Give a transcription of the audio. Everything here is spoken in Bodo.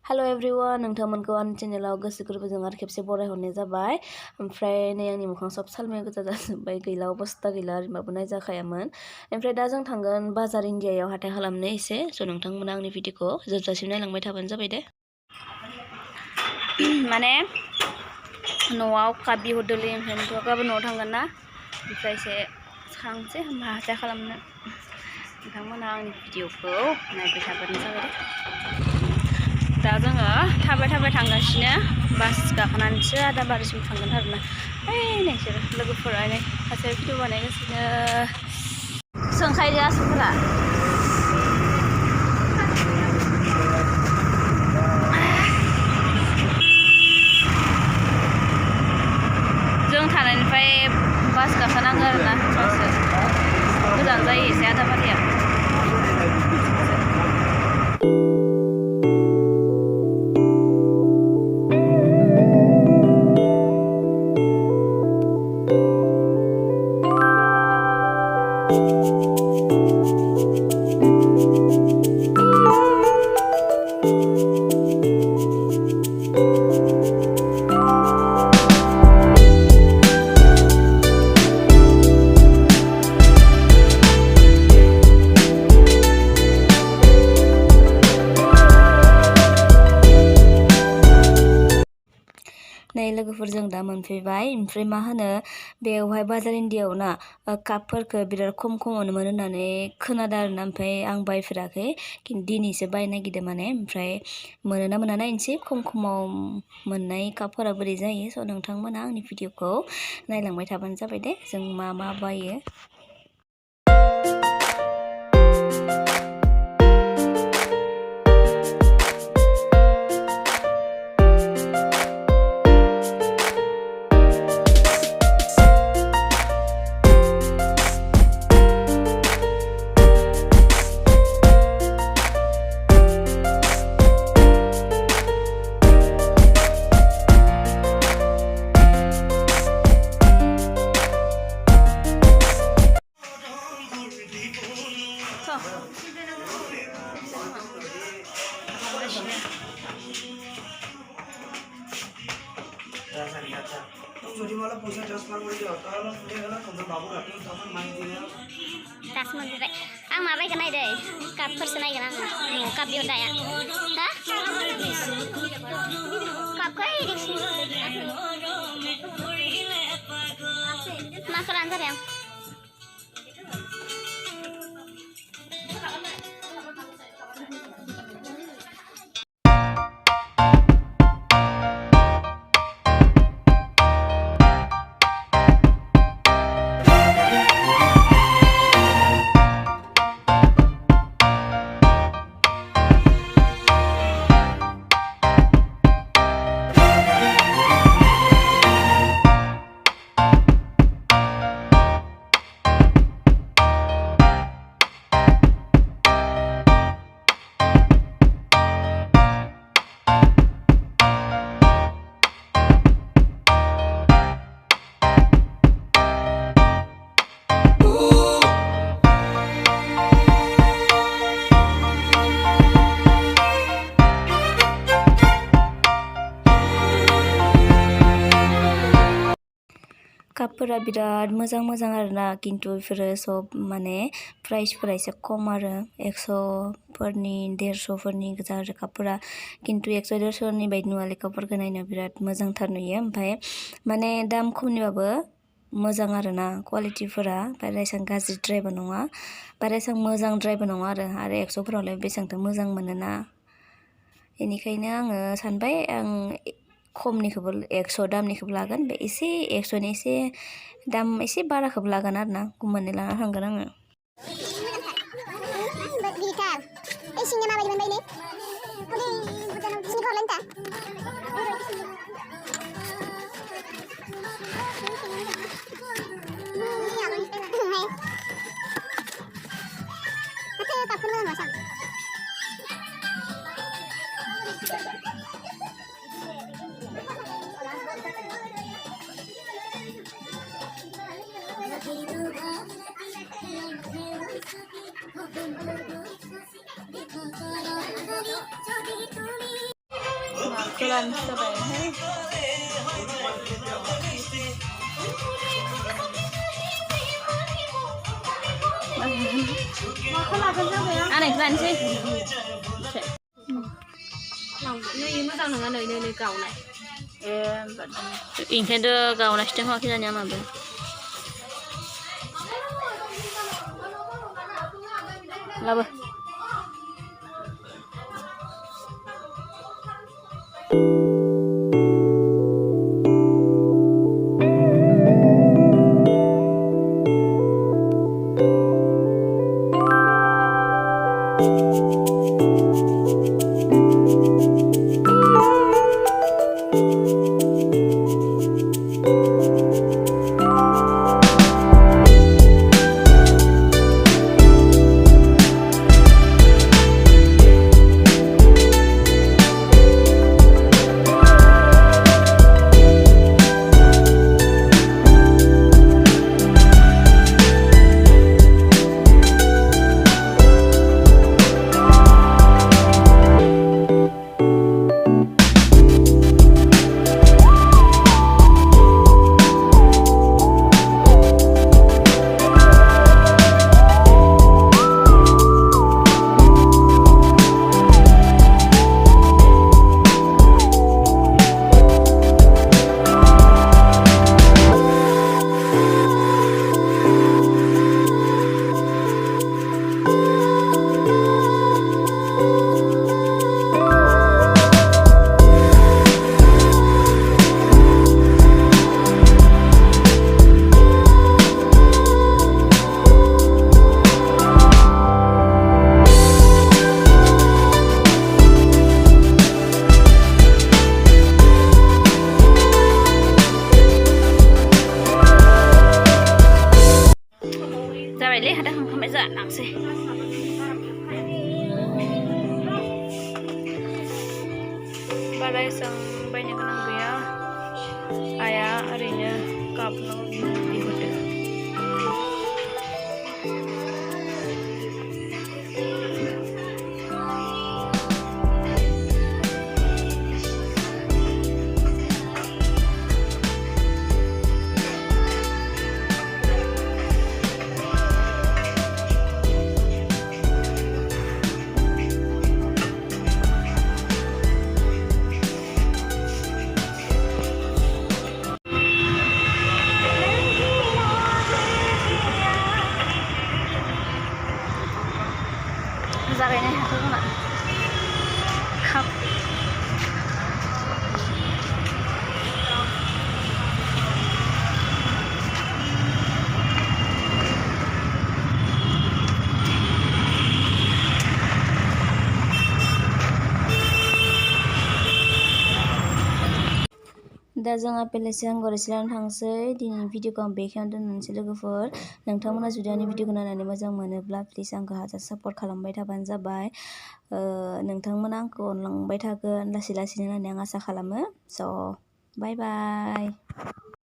Hello everyone, नोंथांमोनखौ आंनि चेनेलाव गोसो गोरबोजों आरो खेबसे बरायहरनाय जाबाय। ओमफ्राय नै आंनि मोखां सब सालमाय गोजा जाजोब्बाय, गैला अबस्था गैला, ओरैनोबाबो नायजाखायामोन। ओमफ्राय दा जों थांगोन बाजार इन्डियायाव हाथाय खालामनो एसे। स' नोंथांमोना आंनि भिडिअखौ जोबजासिम नायलांबाय थाबानो जाबाय दे। माने न'आव काप बिहरदोंलै, ओमफ्राय गाबोन न'आव थांगोन ना, ओमफ्राय एसे थांसै होमबा हाथाय खालामनो। नोंथांमोना आंनि भिडिअखौ नायबाय थाबानो जाबाय दे। दा जोङो थाबाय थांगासिनो, बास गाखोनानैसो आदाबारिसिम थांगोन आरोना। नोंसोर लोगोफोरा सासे भिडिअ बानायगासिनो, सोंखायदो आसुफोरा। जों थानायनिफ्राय बास गाखोनांगौ आरोना, गोजान जायो एसे आदाबारिया। नै लोगोफोरजों दा मोनफैबाय। ओमफ्राय मा होनो, बेवहाय बाजार इन्डियायाव ना कापफोरखौ बिराद खमावनो मोनो होननानै खोनादों आरोना। ओमफ्राय आं बायफेराखै, खिन्थु दिनैसो बायनो नागिरदों माने। ओमफ्राय मोनोना मोना नायनोसै, खमाव मोननाय कापफोरा बोरै जायो। स' नोंथांमोना आंनि भिडिअखौ नायलांबाय थाबानो जाबाय दे, जों मा बायो। दासो मोनफैबाय आं माबायगोन नायदो, कापफोरसो नायगोन आङो। काप बिहरनाया हा कापखौ माखौ लानो जाबाय आं। कापफोरा बिराद मोजां आरोना, खिन्थु बेफोरो सब माने प्राइसफोरा एसे खम आरो 100फोरनि 150फोरनि गोजा आरो कापफोरा। खिन्थु 100-150नि बायदि नुवालै कापफोरखौ नायनो बिराद मोजांथार नुयो। ओमफ्राय माने दाम खमनिबाबो मोजां आरोना, क्वालिटिफोरा बारा एसेबां गाज्रिद्रायबो नङा, बारा एसेबां मोजांद्रायबो नङा आरो 100फोरावलाय बेसेबांथो मोजां मोनोना। बेनिखायनो आङो सानबाय आं खमनिखौबो 100 दामनिखौबो लागोन, बे एसे 100नि एसे दाम एसे बाराखौबो लागोन आरोना, मोननै लाना थांगोन आङो। Jalan Surabaya. Aneh kan sih? Ini moजां नङा नै गावनाय ओंखायनोथ' गावनासो थाङाखै दानिया माबा लाबो जाबायलै हादा खांखांबाय जानांसै बारा एसां बायनो गोनां गैया आइया ओरैनो कापल' बिहरदो जागायनाय हाथाय खोमा हाब दा जों आपेलेसियान गरायसिलानो थांसै दिनैनि भिडिअखौ आं बेखिनियावनो दोननोसै लोगोफोर नोंथांमोना जुदि आंनि भिडिअखौ नायनानै मोजां मोनोब्ला प्लिज आंखौ हाजासे सापर्ट खालामबाय थाबानो जाबाय नोंथांमोना आंखौ अनलांबाय थागोन लासै लासैनो होननानै आं आसा खालामो स' बाय बाय